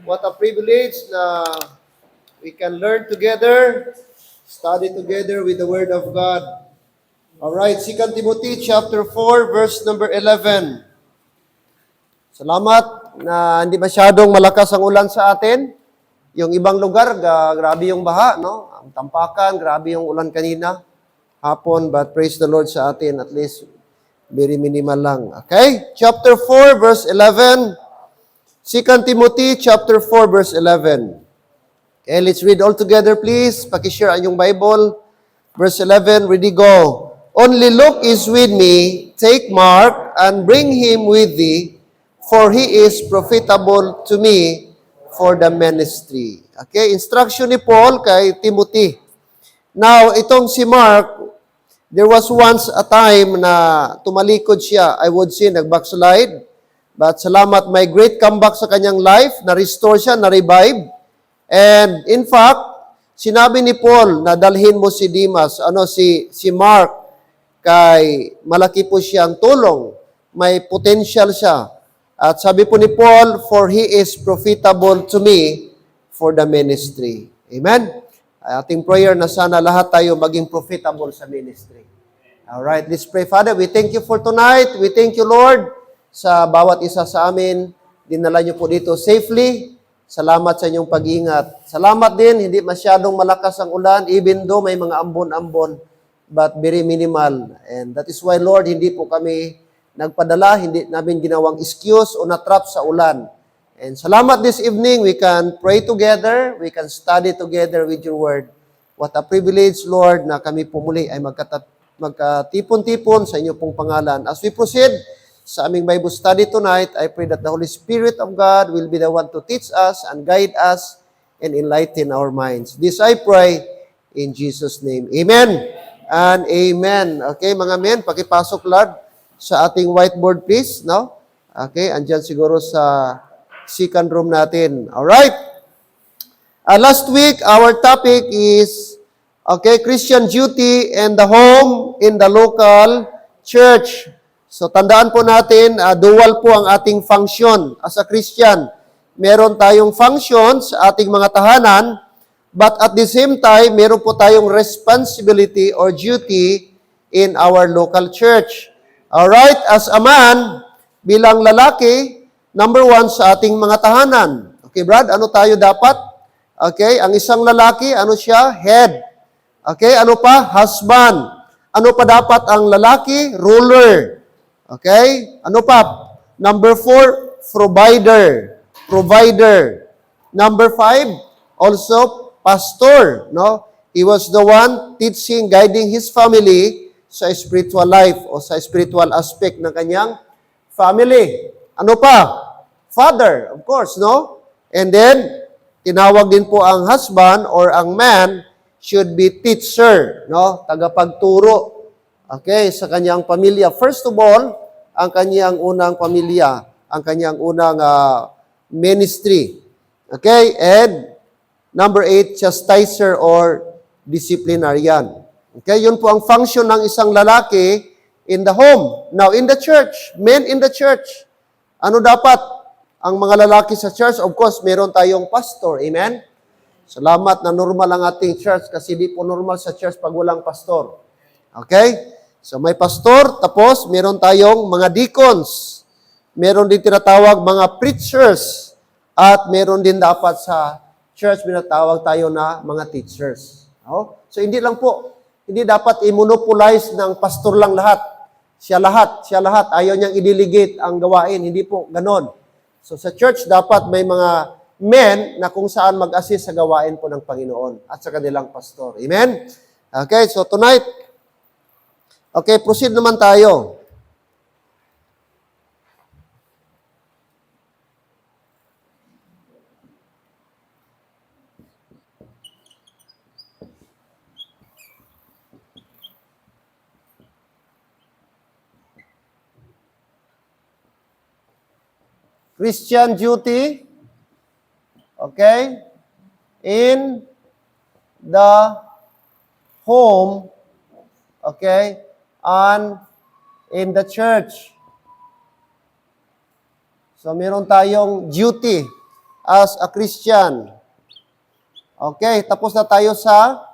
What a privilege na we can learn together, study together with the Word of God. All right, 2 Timothy chapter 4, verse number 11. Salamat na hindi masyadong malakas ang ulan sa atin. Yung ibang lugar, grabe yung baha, no? Ang Tampakan, grabe yung ulan kanina, hapon, but praise the Lord sa atin, at least very minimal lang. Okay? Chapter 4, verse 11. 2 Timothy chapter 4, verse 11. Okay, let's read all together, please. Pakishare ang yung Bible. Verse 11, ready, go. Only Luke is with me. Take Mark and bring him with thee, for he is profitable to me for the ministry. Okay, instruction ni Paul kay Timothy. Now, itong si Mark, there was once a time na tumalikod siya. I would say, nag-backslide. But salamat, may great comeback sa kanyang life. Na-restore siya, na-revive. And in fact, sinabi ni Paul na dalhin mo si Demas, si Mark, kay malaki po siyang tulong. May potential siya. At sabi po ni Paul, for he is profitable to me for the ministry. Amen? Ating prayer na sana lahat tayo maging profitable sa ministry. Alright, let's pray. Father, we thank you for tonight. We thank you, Lord, sa bawat isa sa amin. Dinala niyo po dito safely. Salamat sa inyong pag-iingat. Salamat din, hindi masyadong malakas ang ulan, even though may mga ambon-ambon, but very minimal. And that is why, Lord, hindi po kami nagpadala, hindi namin ginawang excuse o natrap sa ulan. And salamat this evening, we can pray together, we can study together with your word. What a privilege, Lord, na kami po muli ay magkatipon-tipon sa inyo pong pangalan. As we proceed sa aming Bible study tonight, I pray that the Holy Spirit of God will be the one to teach us and guide us and enlighten our minds. This I pray in Jesus' name. Amen and amen. Okay, mga men, pakipasok, Lord, sa ating whiteboard, please. No? Okay, andyan siguro sa second room natin. Alright. Last week, our topic is, Christian duty and the home in the local church. So tandaan po natin, dual po ang ating function as a Christian. Meron tayong function sa ating mga tahanan, but at the same time, meron po tayong responsibility or duty in our local church. Alright, as a man, bilang lalaki, number one sa ating mga tahanan. Okay, Brad, ano tayo dapat? Okay, ang isang lalaki, ano siya? Head. Okay, ano pa? Husband. Ano pa dapat ang lalaki? Ruler. Okay? Ano pa? Number 4, provider. Provider. Number 5, also pastor. No? He was the one teaching, guiding his family sa spiritual life o sa spiritual aspect ng kanyang family. Ano pa? Father, of course, no? And then, tinawag din po ang husband or ang man should be teacher, no? Tagapagturo. Okay, sa kanyang pamilya. First of all, ang kanyang unang pamilya, ang kanyang unang ministry. Okay, and number 8, chastiser or disciplinarian. Okay, yun po ang function ng isang lalaki in the home. Now, in the church, men in the church, ano dapat ang mga lalaki sa church? Of course, meron tayong pastor. Amen? Salamat na normal ang ating church kasi di po normal sa church pag walang pastor. Okay? So may pastor, tapos meron tayong mga deacons. Meron din tinatawag mga preachers. At meron din dapat sa church, minatawag tayo na mga teachers. Oh? So hindi lang po, hindi dapat i-monopolize ng pastor lang lahat. Siya lahat. Ayaw niyang i-delegate ang gawain. Hindi po ganon. So sa church, dapat may mga men na kung saan mag-assist sa gawain po ng Panginoon at sa kanilang pastor. Amen? Okay, so tonight, okay, proceed naman tayo. Christian duty, okay, in the home, okay, and in the church. So, meron tayong duty as a Christian. Okay, tapos na tayo sa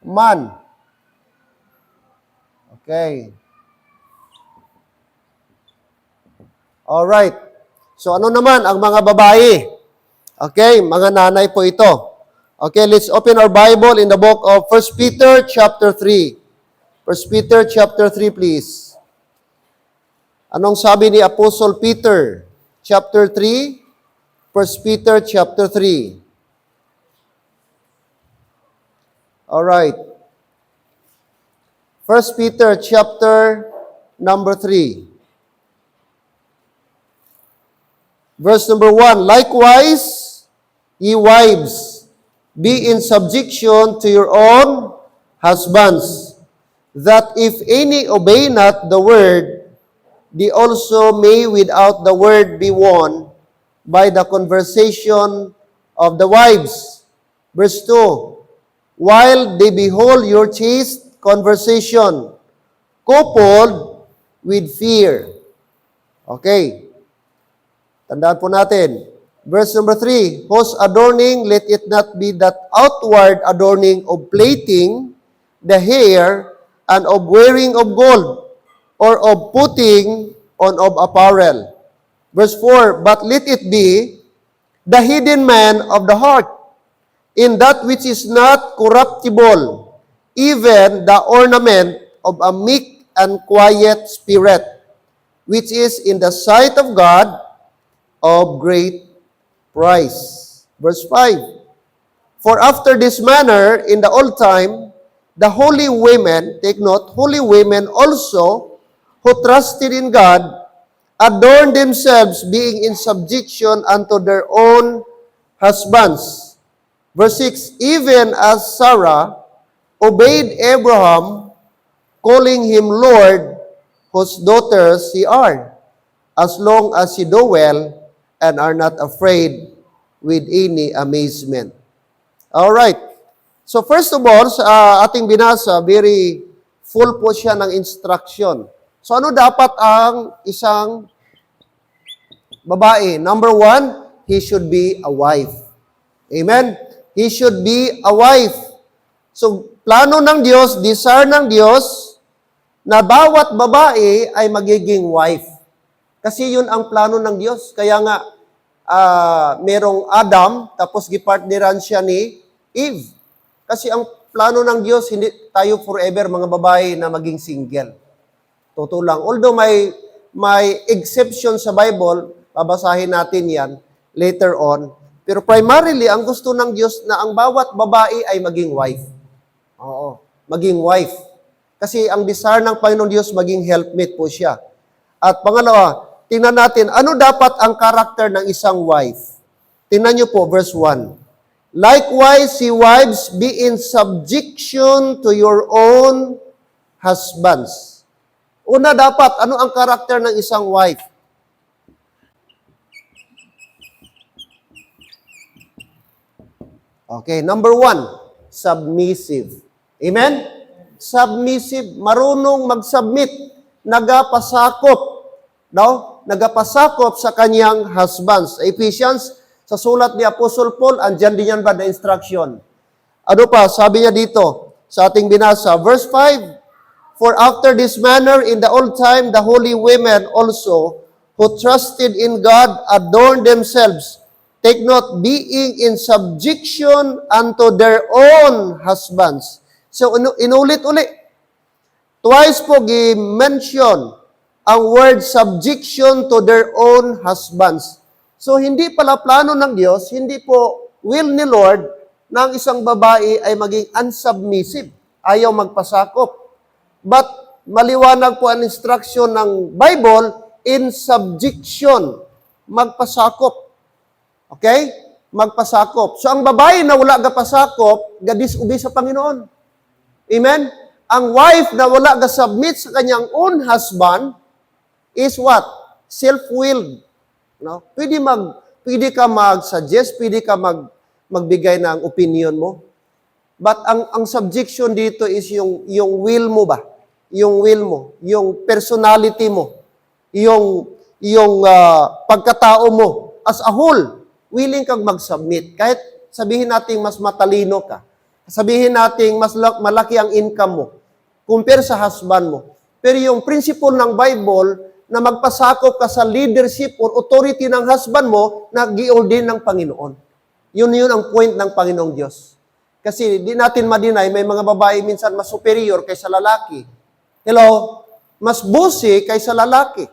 man. Okay. Alright. So ano naman ang mga babae? Okay, mga nanay po ito. Okay, let's open our Bible in the book of 1 Peter chapter 3. 1 Peter chapter 3, please. Anong sabi ni Apostle Peter? Chapter 3, 1 Peter chapter 3. Alright. 1 Peter chapter number 3. Verse number 1, likewise, ye wives, be in subjection to your own husbands, that if any obey not the word, they also may without the word be won by the conversation of the wives. Verse 2, while they behold your chaste conversation, coupled with fear. Okay. Tandaan po natin. Verse number 3, whose adorning, let it not be that outward adorning of plating the hair and of wearing of gold, or of putting on of apparel. Verse 4, but let it be the hidden man of the heart, in that which is not corruptible, even the ornament of a meek and quiet spirit, which is in the sight of God of great price. Verse 5, for after this manner, in the old time, the holy women, take note, holy women also, who trusted in God, adorned themselves, being in subjection unto their own husbands. Verse 6, even as Sarah obeyed Abraham, calling him Lord, whose daughters ye are, as long as ye do well, and are not afraid with any amazement. All right. So first of all, sa ating binasa, very full po siya ng instruction. So ano dapat ang isang babae? Number 1, he should be a wife. Amen? He should be a wife. So plano ng Diyos, desire ng Diyos, na bawat babae ay magiging wife. Kasi yun ang plano ng Diyos. Kaya nga, merong Adam, tapos gipartneran siya ni Eve. Kasi ang plano ng Diyos, hindi tayo forever mga babae na maging single. Totoo lang. Although may exception sa Bible, babasahin natin yan later on. Pero primarily, ang gusto ng Diyos na ang bawat babae ay maging wife. Oo, maging wife. Kasi ang desire ng Panginoon Diyos, maging helpmate po siya. At pangalawa, tingnan natin, ano dapat ang karakter ng isang wife? Tingnan niyo po, verse 1. Likewise, ye wives, be in subjection to your own husbands. Una dapat, ano ang karakter ng isang wife? Okay, number 1, submissive. Amen? Submissive, marunong mag-submit, nagapasakop, no? Nagapasakop sa kanyang husbands. Ephesians, sa sulat ni Apostle Paul, andyan din yan ba na instruction? Ano pa, sabi niya dito, sa ating binasa, verse 5, for after this manner in the old time, the holy women also, who trusted in God, adorned themselves, take note, being in subjection unto their own husbands. So, inulit-ulit. Twice po gi-mention ang word subjection to their own husbands. So, hindi pala plano ng Diyos, hindi po will ni Lord na ang isang babae ay maging unsubmissive, ayaw magpasakop. But, maliwanag po ang instruction ng Bible in subjection, magpasakop. Okay? Magpasakop. So, ang babae na wala gapasakop, gadisubi sa Panginoon. Amen? Ang wife na wala ga-submit sa kanyang own husband is what? Self-willed. No? Pwede ka mag-suggest, pwede ka magbigay ng opinion mo. But ang subjection dito is yung will mo ba? Yung will mo, yung personality mo, yung yung pagkatao mo as a whole, willing kang mag-submit. Kahit sabihin natin mas matalino ka, sabihin natin mas malaki ang income mo, compare sa husband mo. Pero yung principle ng Bible na magpasakop ka sa leadership or authority ng husband mo na gi-ordain ng Panginoon. Yun ang point ng Panginoong Diyos. Kasi di natin madinay, may mga babae minsan mas superior kaysa lalaki. Hello? Mas bossy kaysa lalaki.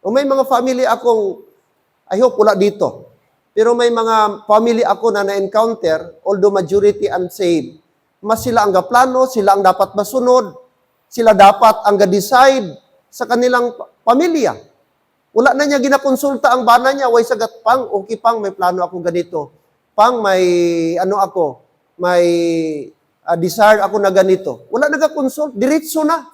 O may mga family akong, I hope wala dito, pero may mga family ako na na-encounter, although majority unsaved, mas sila ang gaplano, sila ang dapat masunod, sila dapat ang ga-decide sa kanilang pamilya. Wala na niya ginakonsulta ang bana niya, way sagat, pang, okay pang, may plano ako ganito. Pang, may may desire ako na ganito. Wala nag-consult, diretso na.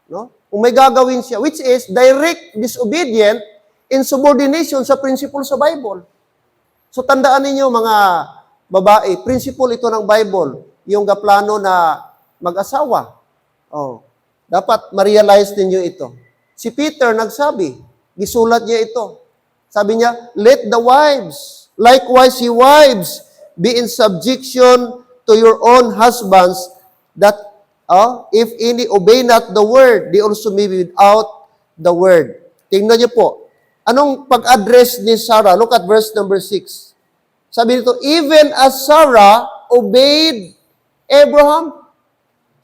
No? Kung may gagawin siya, which is direct disobedient in subordination sa principle sa Bible. So tandaan ninyo mga babae, principle ito ng Bible, yung gaplano na mag-asawa. Oh, dapat ma-realize ninyo ito. Si Peter nagsabi, gisulat niya ito. Sabi niya, let the wives, likewise ye wives, be in subjection to your own husbands, that if any obey not the word, they also may be without the word. Tingnan niyo po. Anong pag-address ni Sarah? Look at verse number 6. Sabi nito, even as Sarah obeyed Abraham.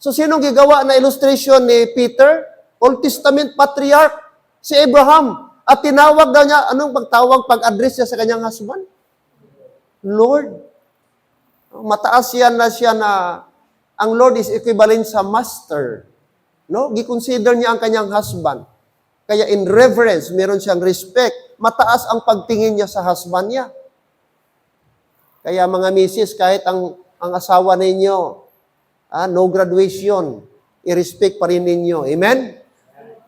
So, sinong gigawa na illustration ni Peter? Old Testament patriarch, si Abraham. At tinawag daw niya, anong pagtawag, pag-address niya sa kanyang husband? Lord. Mataas yan na siya na ang Lord is equivalent sa master. No? Giconsider niya ang kanyang husband. Kaya in reverence, meron siyang respect. Mataas ang pagtingin niya sa husband niya. Kaya mga misis, kahit ang asawa ninyo, no graduation, i-respect pa rin ninyo. Amen?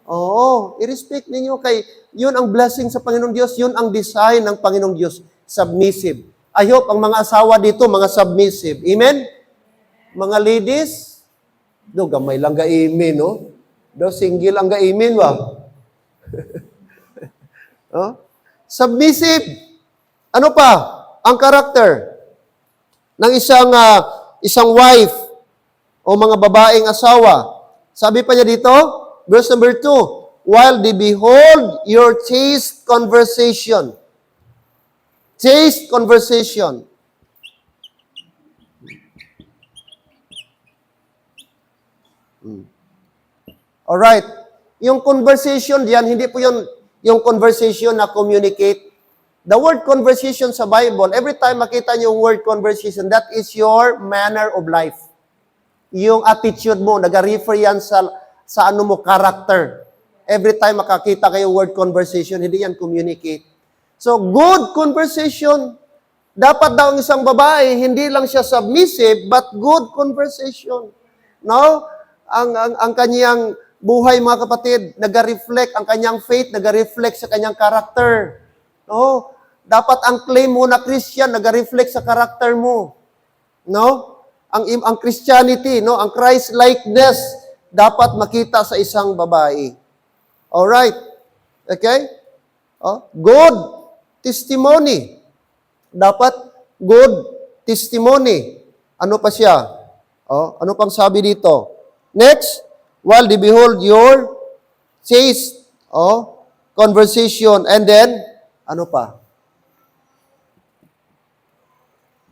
Oo, i-respect ninyo. Kay yun ang blessing sa Panginoong Diyos, yun ang design ng Panginoong Diyos, submissive. I hope ang mga asawa dito, mga submissive. Amen? Mga ladies, do gamay lang ga-amen, no? Do single ang ga-amen, ba? Oh? Submissive. Ano pa? Ang character ng isang wife o mga babaeng asawa. Sabi pa niya dito, verse number 2, while they behold your chaste conversation. Chaste conversation. Alright. Yung conversation diyan, hindi po yung conversation na communicate. The word conversation sa Bible, every time makita niyo yung word conversation, that is your manner of life. Yung attitude mo, nag-refer yan sa ano mo, character. Every time makakita kayo word conversation, hindi yan communicate. So, good conversation. Dapat daw ang isang babae, hindi lang siya submissive, but good conversation. No? Ang kanyang buhay, mga kapatid, nag-reflect, ang kanyang faith, nag-reflect sa kanyang character. No? Dapat ang claim mo na Christian, nag-reflect sa character mo. No? Ang Christianity, no? Ang Christ-likeness, dapat makita sa isang babae. Alright. Okay? Good testimony. Dapat good testimony. Ano pa siya? Ano pang sabi dito? Next, while they behold your chaste conversation. And then, ano pa?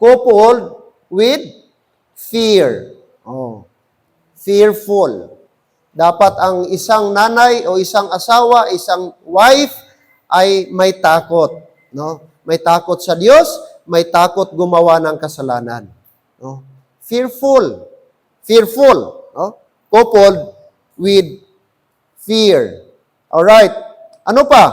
Coupled with fear. Fearful. Dapat ang isang nanay o isang asawa, isang wife ay may takot. No? May takot sa Diyos, may takot gumawa ng kasalanan. No? Fearful. Fearful. No? Coupled with fear. Alright. Ano pa?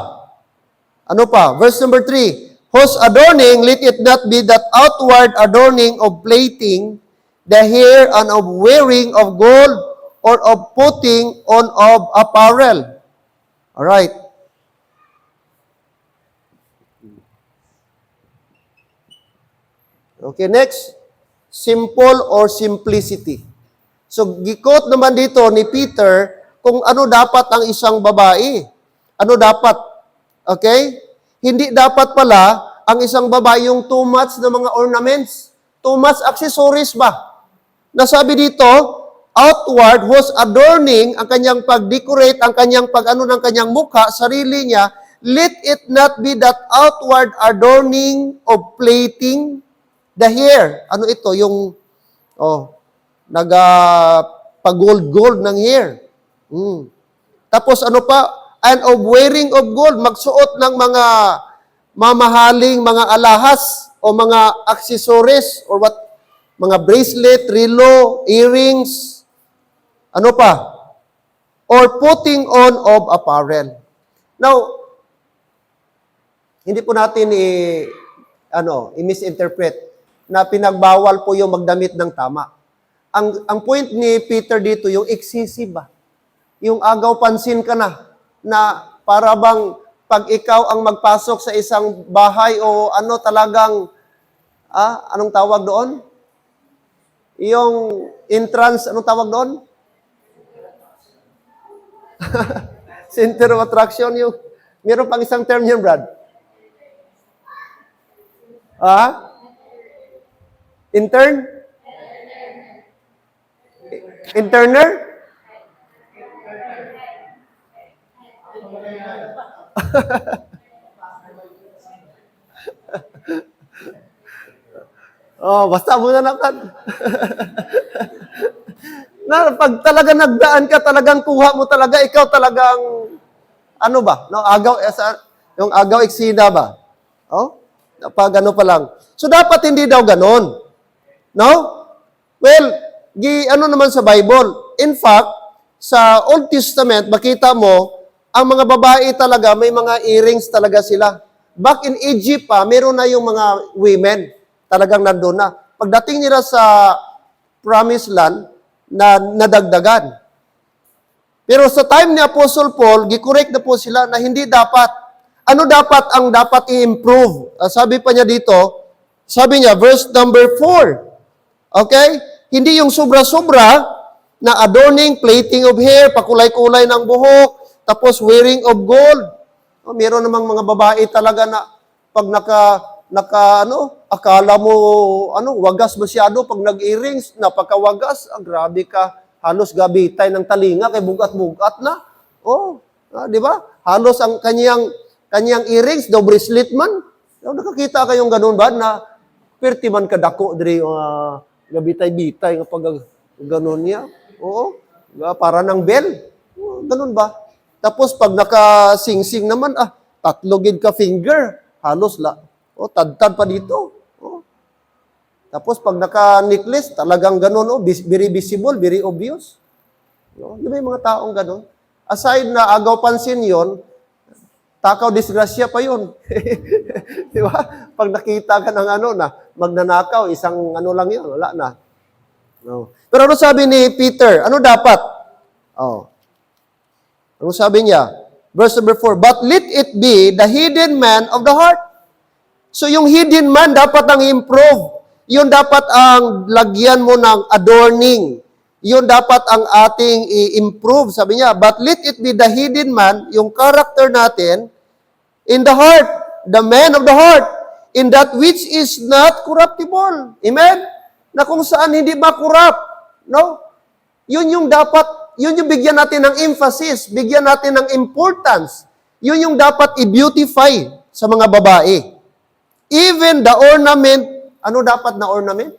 Ano pa? Verse number 3. Whose adorning, let it not be that outward adorning of plating the hair and of wearing of gold or of putting on of apparel. Alright. Okay, next. Simple or simplicity. So, gikot naman dito ni Peter kung ano dapat ang isang babae. Ano dapat? Okay? Hindi dapat pala ang isang babae yung too much na mga ornaments, too much accessories ba? Nasabi dito, outward was adorning ang kanyang pag-decorate, ang kanyang pag-ano ng kanyang mukha, sarili niya, let it not be that outward adorning of plating the hair. Ano ito? Yung, pag-gold-gold ng hair. Tapos ano pa? And of wearing of gold, magsuot ng mga mamahaling mga alahas o mga accessories or what, mga bracelet, relo, earrings, ano pa? Or putting on of apparel. Now, hindi po natin i-misinterpret na pinagbawal po yung magdamit ng tama. Ang point ni Peter dito, yung excessive ba? Yung agaw pansin ka na para bang pag ikaw ang magpasok sa isang bahay o ano talagang, anong tawag doon? Yung entrance, anong tawag doon? Center of attraction, yung, meron pang isang term yun, Brad. Intern? Interner? Basta muna naman. Na pag talaga nagdaan ka, talagang kuha mo talaga, ikaw talagang, ano ba? No, yung agaw eksida ba? Pag ano pa lang. So, dapat hindi daw ganon. No? Well, ano naman sa Bible? In fact, sa Old Testament, makita mo, ang mga babae talaga, may mga earrings talaga sila. Back in Egypt pa, meron na yung mga women. Talagang nandun na. Pagdating nila sa Promised Land, na nadagdagan. Pero sa time ni Apostle Paul, gikorek na po sila na hindi dapat. Ano dapat ang dapat i-improve? Sabi pa niya dito, sabi niya, verse number 4. Okay? Hindi yung sobra-sobra na adorning, plating of hair, pakulay-kulay ng buhok, tapos wearing of gold. Meron namang mga babae talaga na pag akala mo, wagas masyado pag nag-earrings, napakawagas, grabe ka, halos gabitay ng talinga, kay bugat-bugat na. Di ba? Halos ang kanyang earrings, do bracelet man. Nakakita kayong ganun ba, na perti man kadako, diri, gabitay-bitay, kapag ganun niya. Para ng bell. Ganun ba? Tapos pag nakasingsing naman, tatlo gid ka finger, halos tad-tad pa dito. Tapos pag naka-necklace, talagang ganun, very visible, very obvious. Di ba yung mga taong ganun? Aside na agaw pansin yon, takaw disgrasya pa yun. Di ba? Pag nakita ka ng na magnanakaw, isang lang yun, wala na. Pero ano sabi ni Peter? Ano dapat? Ano sabi niya? Verse number 4, but let it be the hidden man of the heart. So yung hidden man dapat ang improve. Yun dapat ang lagyan mo ng adorning. Yun dapat ang ating i-improve. Sabi niya, but let it be the hidden man, yung character natin, in the heart, the man of the heart, in that which is not corruptible. Amen? Na kung saan hindi makurap. No? Yun yung dapat, yun yung bigyan natin ng emphasis, bigyan natin ng importance. Yun yung dapat i-beautify sa mga babae. Even the ornament, ano dapat na ornament?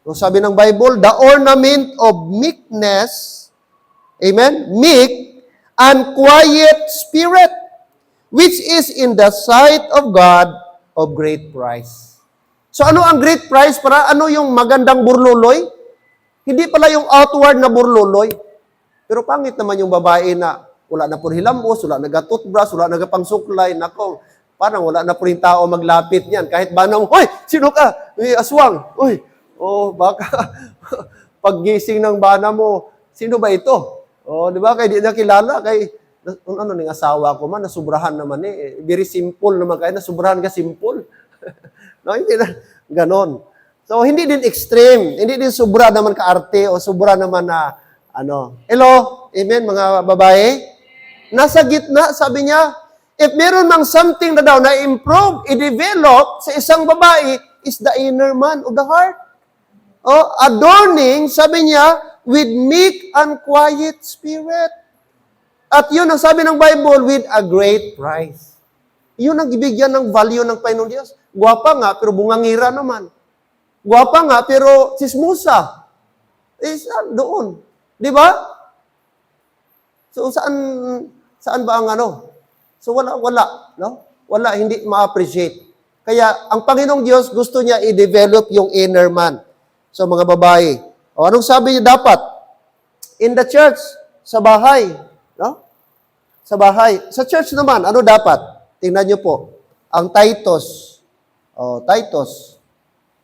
So sabi ng Bible, the ornament of meekness, amen, meek and quiet spirit, which is in the sight of God of great price. So ano ang great price? Para ano yung magandang burluloy? Hindi pala yung outward na burluloy. Pero pangit naman yung babae na wala na po hilamos, wala naga-toothbrush, wala naga-pangsuklay, nako, parang wala na po rin tao maglapit niyan. Kahit banang, hoy, sino ka? Uy, aswang. Uy, baka paggising ng bana mo, sino ba ito? Di ba? Kaya di nakilala. Kay, ano ng asawa ko man, nasubrahan naman Very simple naman kaya, nasubrahan ka simple. No, hindi na, ganon. So, hindi din extreme. Hindi din sobra naman ka-arte o sobra naman na, Hello? Amen, mga babae? Nasa gitna, sabi niya, If meron mang something na daw na improve, i-develop sa isang babae, is the inner man of the heart. Oh, adorning, sabi niya, with meek and quiet spirit. At yun ang sabi ng Bible, with a great price. Yun ang ibigyan ng value ng Panginoon Diyos. Gwapa nga, pero bungangira naman. Gwapa nga, pero sismusa. Doon. Di ba? So, saan ba ang ano? So, wala, no? Wala, hindi ma-appreciate. Kaya, ang Panginoong Diyos, gusto niya i-develop yung inner man. So, mga babae. O, anong sabi niya dapat? In the church, sa bahay. No? Sa bahay. Sa church naman, ano dapat? Tingnan niyo po. Ang Titus. O, Titus.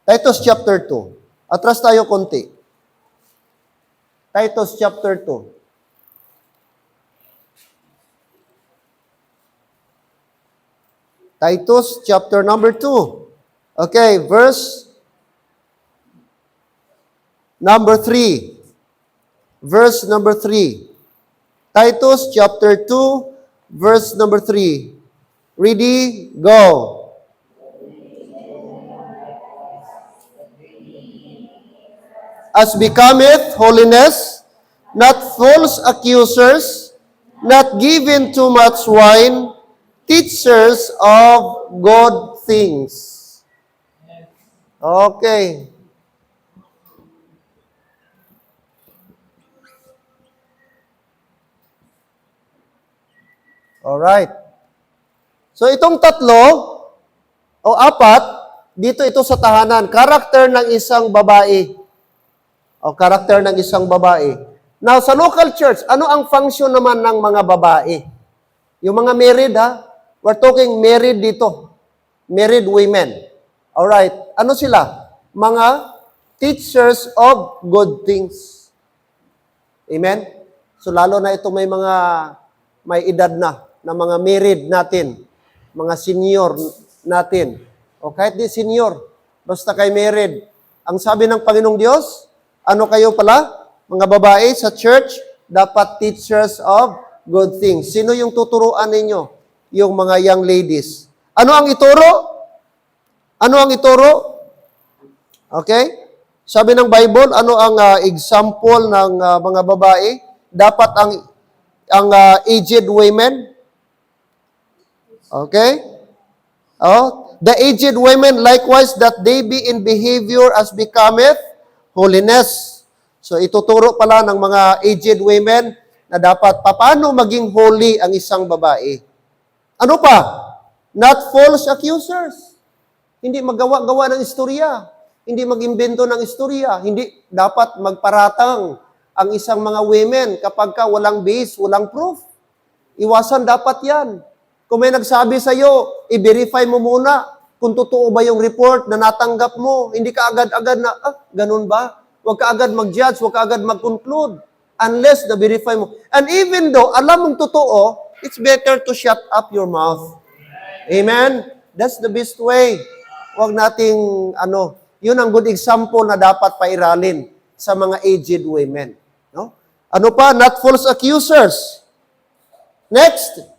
Titus chapter 2. Atras tayo konti. Titus chapter 2. Titus chapter number 2. Okay, verse number 3. Verse number 3. Titus chapter 2, verse number 3. Ready? Go. As becometh holiness, not false accusers, not given too much wine, teachers of good things. Okay. Alright. So itong tatlo, o apat, dito ito sa tahanan, karakter ng isang babae. O karakter ng isang babae. Now, sa local church, ano ang function naman ng mga babae? Yung mga married, ha? We're talking married dito. Married women. Alright. Ano sila? Mga teachers of good things. Amen? So, lalo na ito may edad na mga married natin. Mga senior natin. O kahit di senior, basta kay married. Ang sabi ng Panginoong Diyos, ano kayo pala? Mga babae sa church, dapat teachers of good things. Sino yung tuturuan ninyo? Yung mga young ladies. Ano ang ituro? Ano ang ituro? Okay? Sabi ng Bible, ano ang example ng mga babae? Dapat ang aged women. Okay? Oh, the aged women likewise that they be in behavior as becometh holiness. So ituturo pala ng mga aged women na dapat paano maging holy ang isang babae. Ano pa? Not false accusers. Hindi magawa-gawa ng istorya. Hindi mag-imbento ng istorya. Hindi dapat magparatang ang isang mga women kapag walang base, walang proof. Iwasan dapat yan. Kung may nagsabi sa iyo, i-verify mo muna kung totoo ba yung report na natanggap mo. Hindi ka agad-agad na, ganun ba? Huwag ka agad mag-judge, huwag ka agad mag-conclude unless na-verify mo. And even though alam mong totoo, it's better to shut up your mouth. Amen? That's the best way. Huwag nating, yun ang good example na dapat pairalin sa mga aged women. No? Ano pa? Not false accusers. Next.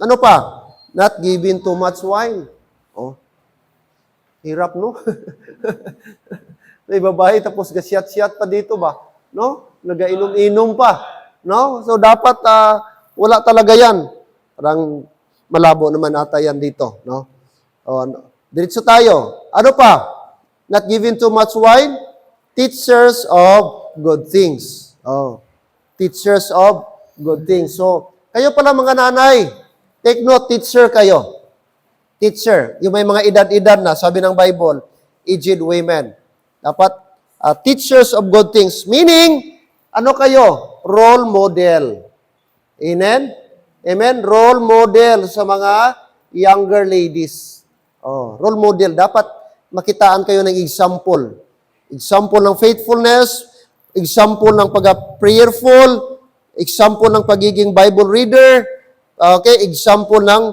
Ano pa? Not giving too much wine. Hirap, no? May babae tapos gasyat-syat pa dito ba? No? Nagainom-inom pa. No? So dapat wala talaga yan. Parang malabo naman ata yan dito, no? Diretso tayo. Ano pa? Not giving too much wine, teachers of good things. Teachers of good things. So, kayo pala mga nanay, take note, teacher kayo. Teacher. Yung may mga edad-edad na, sabi ng Bible, aged women. Dapat teachers of good things. Meaning, ano kayo? Role model. Amen? Amen? Role model sa mga younger ladies. Role model. Dapat makitaan kayo ng example. Example ng faithfulness, example ng pag-prayerful, example ng pagiging Bible reader, okay, example ng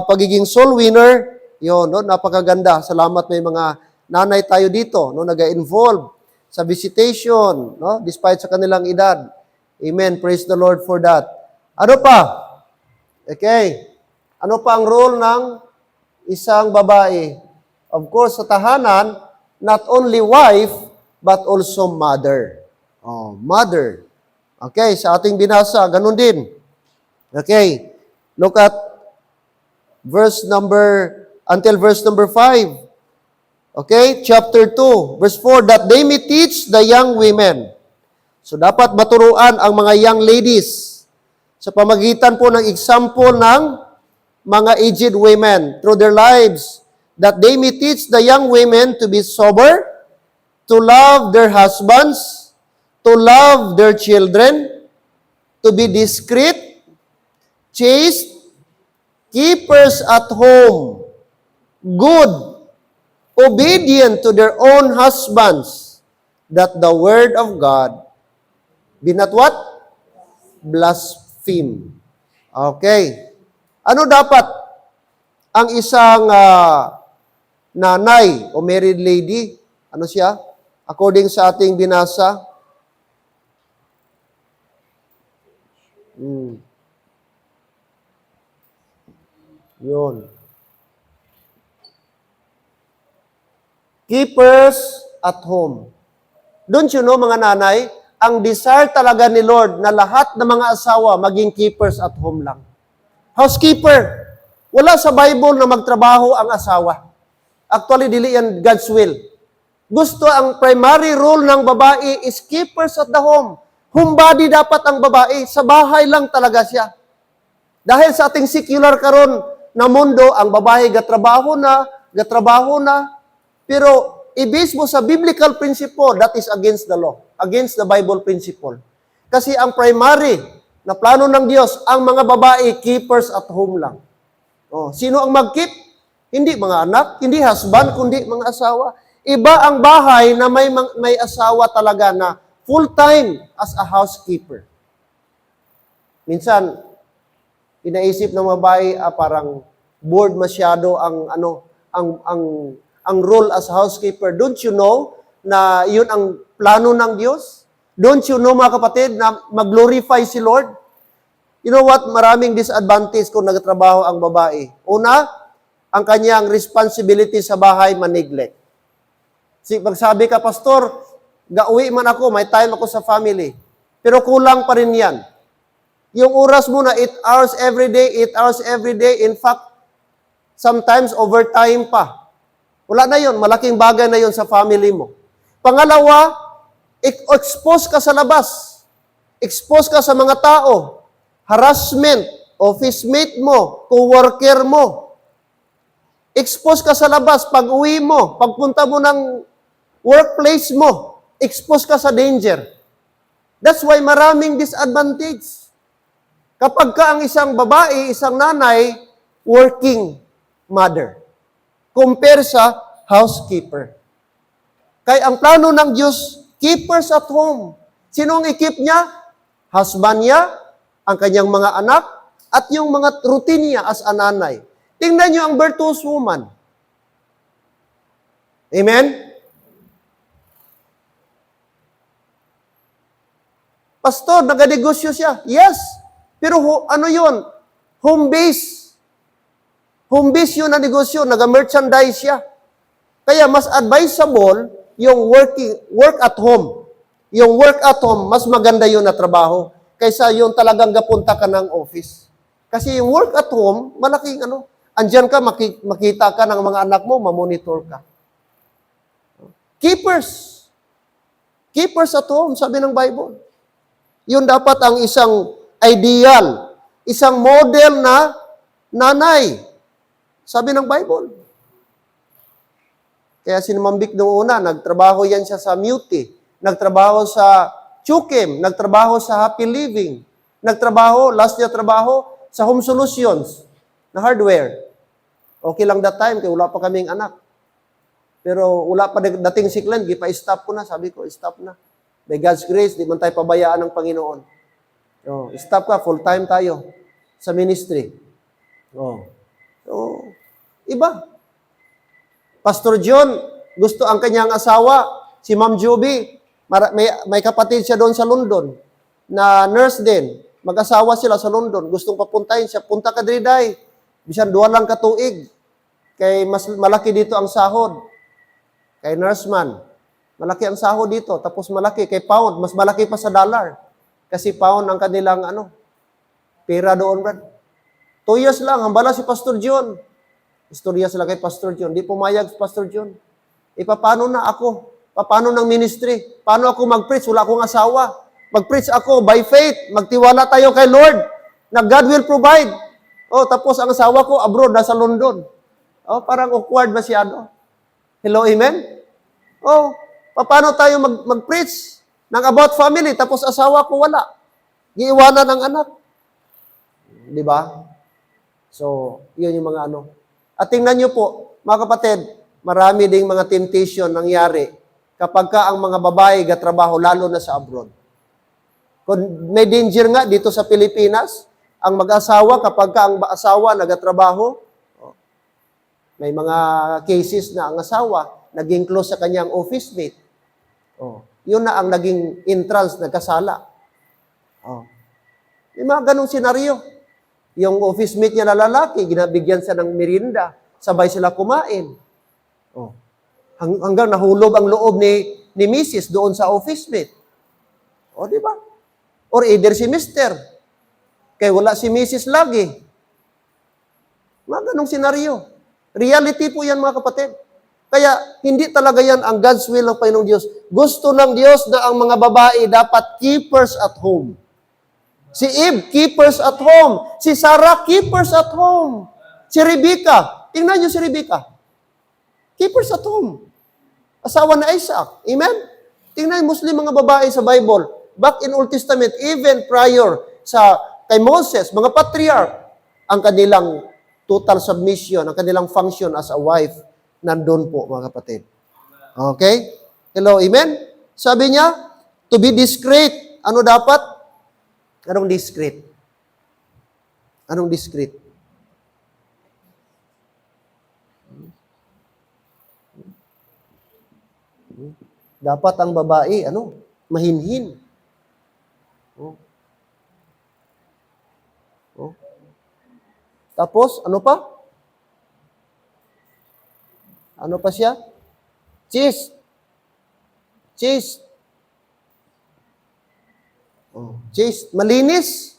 pagiging soul winner. Yun, no? Napakaganda. Salamat may mga nanay tayo dito, no, nag-involve sa visitation, no, despite sa kanilang edad. Amen. Praise the Lord for that. Ano pa? Okay. Ano pa ang role ng isang babae? Of course, sa tahanan, not only wife, but also mother. Oh, mother. Okay, sa ating binasa, ganun din. Okay, look at until verse number 5. Okay, chapter 2, verse 4, that they may teach the young women. So, dapat maturuan ang mga young ladies sa pamagitan po ng example ng mga aged women through their lives, that they may teach the young women to be sober, to love their husbands, to love their children, to be discreet, chaste, keepers at home, good, obedient to their own husbands, that the word of God be not what? Blaspheme. Okay. Ano dapat ang isang nanay o married lady? Ano siya? According sa ating binasa. Yun. Keepers at home. Don't you know, mga nanay, ang desire talaga ni Lord na lahat ng mga asawa maging keepers at home lang. Housekeeper. Wala sa Bible na magtrabaho ang asawa. Actually, dili yan God's will. Gusto ang primary role ng babae is keepers at the home. Homebody dapat ang babae. Sa bahay lang talaga siya. Dahil sa ating secular karon na mundo, ang babae gatrabaho na. Pero i-base mo sa biblical principle, that is against the law, against the Bible principle. Kasi ang primary na plano ng Diyos, ang mga babae, keepers at home lang. Oh, sino ang mag-keep? Hindi mga anak, hindi husband, kundi mga asawa. Iba ang bahay na may asawa talaga na full-time as a housekeeper. Minsan, inaisip ng babae, parang bored masyado ang role as housekeeper. Don't you know na yun ang plano ng Diyos? Don't you know, mga kapatid, na mag-glorify si Lord? You know what? Maraming disadvantage kung nagtrabaho ang babae. Una, ang kanyang responsibility sa bahay ma-neglect. Magsabi ka, Pastor, gauwi man ako, may time ako sa family. Pero kulang pa rin yan. Yung oras mo na 8 hours every day, in fact, sometimes overtime pa. Wala na yun, malaking bagay na yun sa family mo. Pangalawa, expose ka sa labas. Expose ka sa mga tao. Harassment, office mate mo, co-worker mo. Expose ka sa labas, pag-uwi mo, pagpunta mo ng workplace mo, expose ka sa danger. That's why maraming disadvantage. Kapag ka ang isang babae, isang nanay, working mother, compare sa housekeeper. Kaya ang plano ng Diyos, keepers at home. Sino ang i-keep niya? Husband niya, ang kanyang mga anak, at yung mga routine niya as a nanay. Tingnan niyo ang virtuous woman. Amen? Pastor, naganegosyo siya. Yes. Pero ano yun? Home base. Home base yun na negosyo. Naga-merchandise siya. Kaya mas advisable yung work at home. Yung work at home, mas maganda yun na trabaho kaysa yung talagang gapunta ka ng office. Kasi yung work at home, malaking andyan ka, makita ka ng mga anak mo, mamonitor ka. Keepers. Keepers at home, sabi ng Bible. Yun dapat ang isang ideal, isang model na nanay. Sabi ng Bible. Kaya si Mambik noong una, nagtrabaho yan siya sa Muti, nagtrabaho sa Chukim, nagtrabaho sa Happy Living, last niya trabaho sa Home Solutions, na hardware. Okay lang that time, kaya wala pa kaming anak. Pero wala pa dating si Glenn, gipa-stop ko na, sabi ko, stop na. By God's grace, di man tayo pabayaan ng Panginoon. Stop ka, full-time tayo sa ministry. Iba. Pastor John, gusto ang kanyang asawa, si Ma'am Joby, may kapatid siya doon sa London, na nurse din. Mag-asawa sila sa London. Gustong papuntahin siya. Punta ka diri, day. Bisan 2 lang ka tuig. Kay mas malaki dito ang sahod. Kay nurseman. Malaki ang sahod dito. Tapos malaki. Kay pound. Mas malaki pa sa dollar. Kasi pound ang kanilang pera doon, Brad. 2 years lang. Hambala si Pastor John. Istorya sila kay Pastor John. Di pumayag si Pastor John. Paano na ako? Paano ng ministry? Paano ako mag-preach? Wala akong asawa. Mag-preach ako by faith. Magtiwala tayo kay Lord na God will provide. Tapos ang asawa ko abroad, nasa London. Parang awkward masyado. Hello, amen? Paano tayo mag-preach ng about family, tapos asawa ko wala. Giiwanan ang anak. Di ba? So, yun yung mga At tingnan nyo po, mga kapatid, marami ding mga temptation nangyari kapag ka ang mga babae gatrabaho, lalo na sa abroad. Kung may danger nga dito sa Pilipinas, ang mag-asawa, kapag ka ang asawa nagatrabaho, may mga cases na ang asawa naging close sa kanyang office mate. Yun na ang naging entrance, nagkasala. May mga ganong senaryo. Yung office mate niya na lalaki, ginabigyan siya ng merienda, sabay sila kumain. Hanggang nahulog ang loob ni Mrs. doon sa office mate. Di ba? Or either si Mr. Kaya wala si Mrs. lagi. Mga ganong senaryo. Reality po yan, mga kapatid. Kaya, hindi talaga yan ang God's will ng Panginoong Diyos. Gusto ng Diyos na ang mga babae dapat keepers at home. Si Eve, keepers at home. Si Sarah, keepers at home. Si Rebecca, tingnan niyo si Rebecca. Keepers at home. Asawa na Isaac. Amen? Tingnan Muslim mga babae sa Bible. Back in Old Testament, even prior kay Moses, mga patriarch, ang kanilang total submission, ang kanilang function as a wife, nandun po, mga kapatid. Okay? Hello, amen? Sabi niya, to be discreet. Ano dapat? Anong discreet? Anong discreet? Dapat ang babae, mahinhin. Tapos, ano pa? Ano pa siya? Chaste. Chaste. Chaste. Malinis.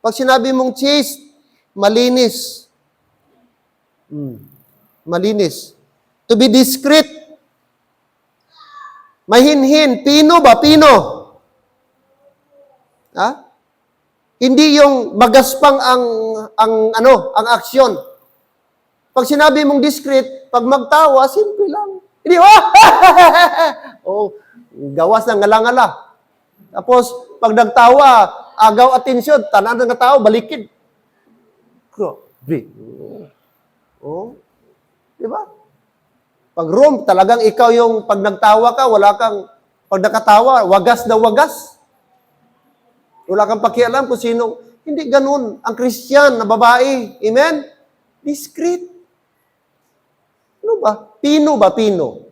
Pag sinabi mong chaste, malinis. Malinis. To be discreet. Mahinhin. Pino ba? Pino. Hindi yung magaspang ang aksyon. Pag sinabi mong discreet, pag magtawa, simple lang. Hindi, gawas ng ngala-ngala. Tapos, pag nagtawa, agaw atensyon, tanan ng tao, balikid. Grabe. Di ba? Pag room, talagang ikaw yung, pag nagtawa ka, pag nakatawa, wagas na wagas. Wala kang pakialam kung sino. Hindi ganun. Ang Christian na babae. Amen? Discreet. Ano ba? Pino ba? Pino.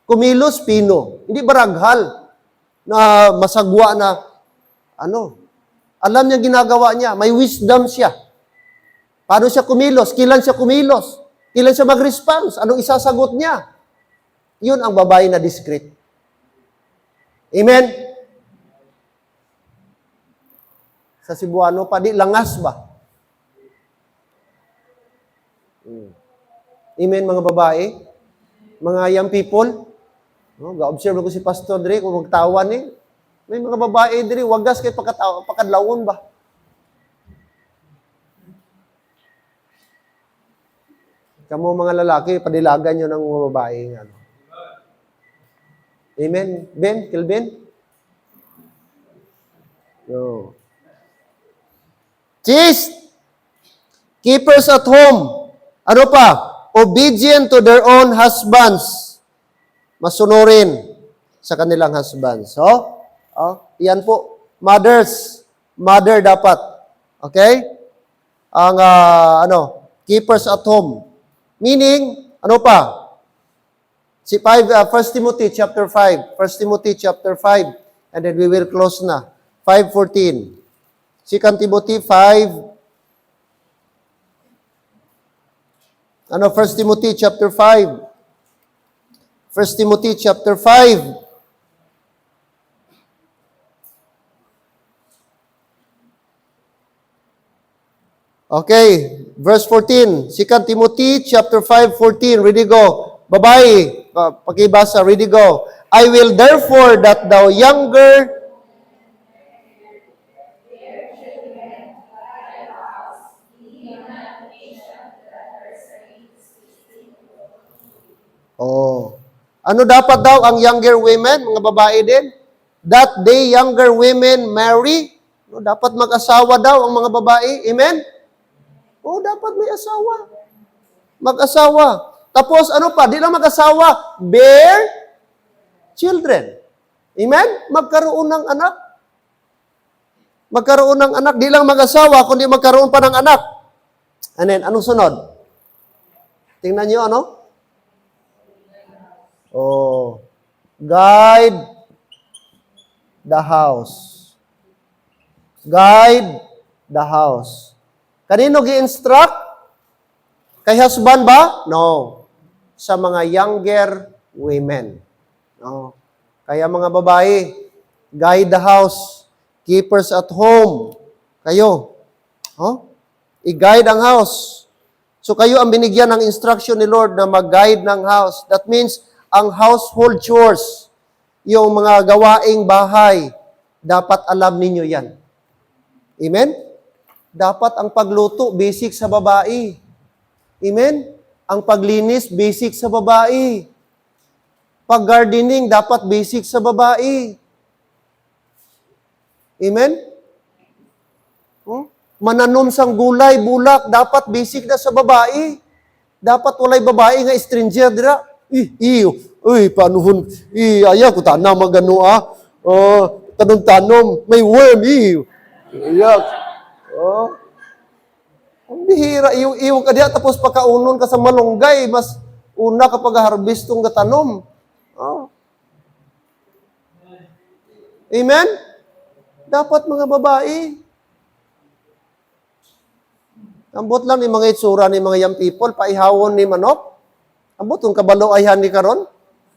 Kumilos, pino. Hindi baraghal na masagwa na alam niya ginagawa niya. May wisdom siya. Paano siya kumilos? Kailan siya kumilos? Kailan siya mag-response? Anong isasagot niya? Yun ang babae na discreet. Amen? Sa Cebuano pa, di langas ba? Amen, mga babae? Mga young people? Ga-observe ko si Pastor Dre, kung magtawa ni. May mga babae Dre, wagas kay pakadlawon ba? Kamu mga lalaki, padilagan nyo ng mga babae. Amen? Ben? Kilben? No. Chaste. Keepers at home. Ano pa? Obedient to their own husbands. Masunurin sa kanilang husbands. Yan po. Mothers. Mother dapat. Okay? Ang, keepers at home. Meaning, ano pa? 1 Timothy chapter 5. 1 Timothy chapter 5. And then we will close na. 5:14. 2 Timothy 5. 1 Timothy chapter 5. 1 Timothy chapter 5. Okay, verse 14. 2 Timothy chapter 5:14. Ready go. Babae, pakibasa, ready go. I will therefore that thou younger Oh. Ano dapat daw ang younger women, mga babae din? That they younger women marry. No, dapat mag-asawa daw ang mga babae. Amen? Oh, dapat may asawa. Mag-asawa. Tapos ano pa? Di lang mag-asawa. Bear children. Amen? Magkaroon ng anak. Magkaroon ng anak. Di lang mag-asawa, kundi magkaroon pa ng anak. And then, anong sunod? Tingnan nyo, ano? Oh, guide the house. Guide the house. Kanino gi-instruct? Kay husband ba? No. Sa mga younger women. No. Kaya mga babae, guide the house. Keepers at home. Kayo. Oh? I-guide ang house. So kayo ang binigyan ng instruction ni Lord na mag-guide ng house. That means, ang household chores, yung mga gawaing bahay, dapat alam ninyo yan. Amen? Dapat ang pagluto, basic sa babae. Amen? Ang paglinis, basic sa babae. Pag-gardening, dapat basic sa babae. Amen? Mananom sang gulay, bulak, dapat basic na sa babae. Dapat walay babae nga stranger dira. Panuhon, ayaw ko tanam magano tanom-tanom, may worm, Ayak. Ang bihira, iyo ka diya, tapos pagkaunon ka sa malunggay, mas una kapag harvestong gatanom. Amen? Dapat mga babae. Ambot lang ni mga itsura ni mga young people, paihawon ni manok. Ambot kung kabalo ayhan ni karon,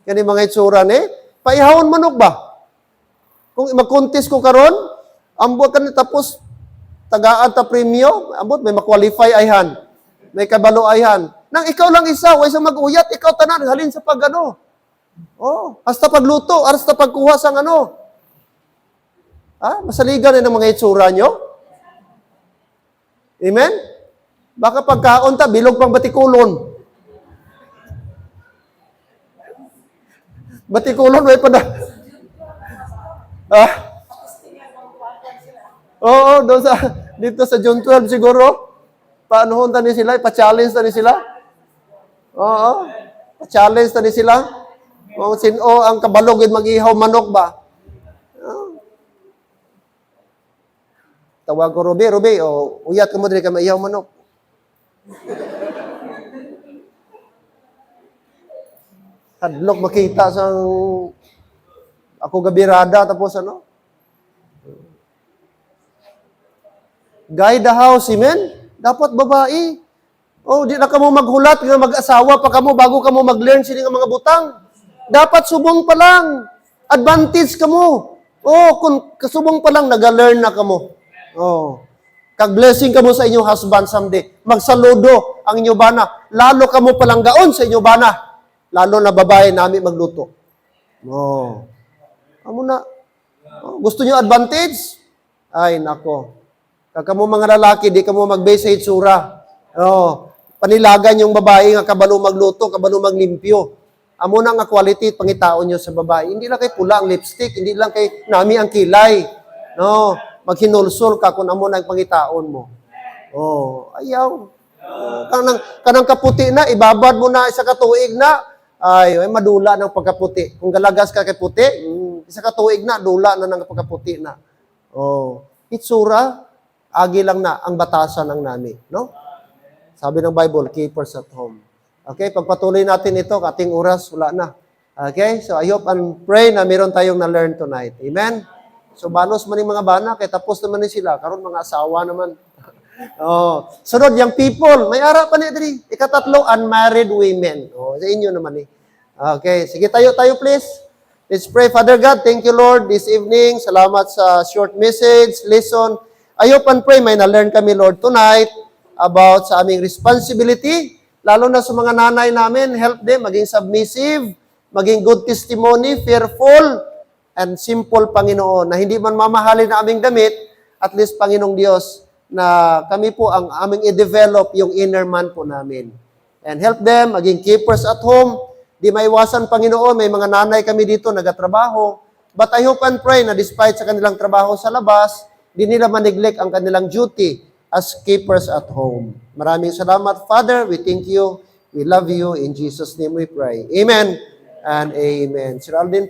kani mga itsura ni, paihawon manok ba? Kung mag-contest ko karon, ambot ka ni tapos tagaan ta premyo, ambot may ma-qualify ayhan. May kabalo ayhan. Nang ikaw lang isa, way sa mag-uyat, ikaw tanan halin sa pagano. Hasta pagluto, hasta pagkuha sang ano. Masaligan ng mga itsura nyo? Amen? Baka pagkaon ta, bilog pang batikulon. Batikulon, may pa na. Oo, doon dito sa June 12 siguro. Paanohon tani sila, pa-challenge tani sila. Oo, pa-challenge tani sila. Kung sino ang kabalogin mag-ihaw manok ba? Tawag ko, Ruby, uyat ka mo din ka maihaw manok. Hadlok makita sang ako gabirada tapos ano? Guide the house, amen? Dapat babae. Di na ka mo maghulat nga mag-asawa pa ka mo bago ka mo mag-learn sini nga mga butang. Dapat subong pa lang. Advantage ka mo. Kung kasubong pa lang, nag-learn na ka mo. Kag-blessing ka mo sa inyong husband someday. Magsaludo ang inyo bana. Lalo ka mo palang gaon sa inyo bana. Lalo na babae namin magluto. Amo na. Gusto nyo advantage? Ay, nako. Kaka mo mga lalaki, di ka mo mag-base sa itsura. Panilagan yung babae nga kabalo magluto, kabalo maglimpyo. Amo na nga quality pangitaon nyo sa babae. Hindi lang kay pula ang lipstick, hindi lang kay nami ang kilay. Maghinulsol ka kung amo na ang pangitaon mo. Ayaw. Kanang kaputi na, ibabad mo na isa katuig na, ay madula ng pagkaputi. Kung galagas ka kay puti, isa katuig na, dula na ng pagkaputi na. Itsura, agi lang na ang batasan ng nami. No? Sabi ng Bible, keepers at home. Okay, pagpatuloy natin ito, kating oras, wala na. Okay, so I hope and pray na meron tayong na-learn tonight. Amen? So, balos man yung mga bana, kaya tapos naman ni sila. Karon mga asawa naman. Oh, sunod yung people. May ara pa ni Dri. Ikatatlo, unmarried women. Oh, sa inyo naman eh. Okay, sige tayo please. Let's pray. Father God, thank you Lord this evening. Salamat sa short message, lesson. I hope and pray may na-learn kami Lord tonight about sa aming responsibility, lalo na sa mga nanay namin, help them maging submissive, maging good testimony, fearful, and simple Panginoon, na hindi man mamahalin na aming damit, at least Panginoong Diyos, na kami po ang aming i-develop yung inner man po namin. And help them, maging keepers at home. Di maiwasan, Panginoon, may mga nanay kami dito nagatrabaho. But I hope and pray na despite sa kanilang trabaho sa labas, di nila maneglect ang kanilang duty as keepers at home. Maraming salamat, Father. We thank you. We love you. In Jesus' name we pray. Amen and amen. Sir Alden,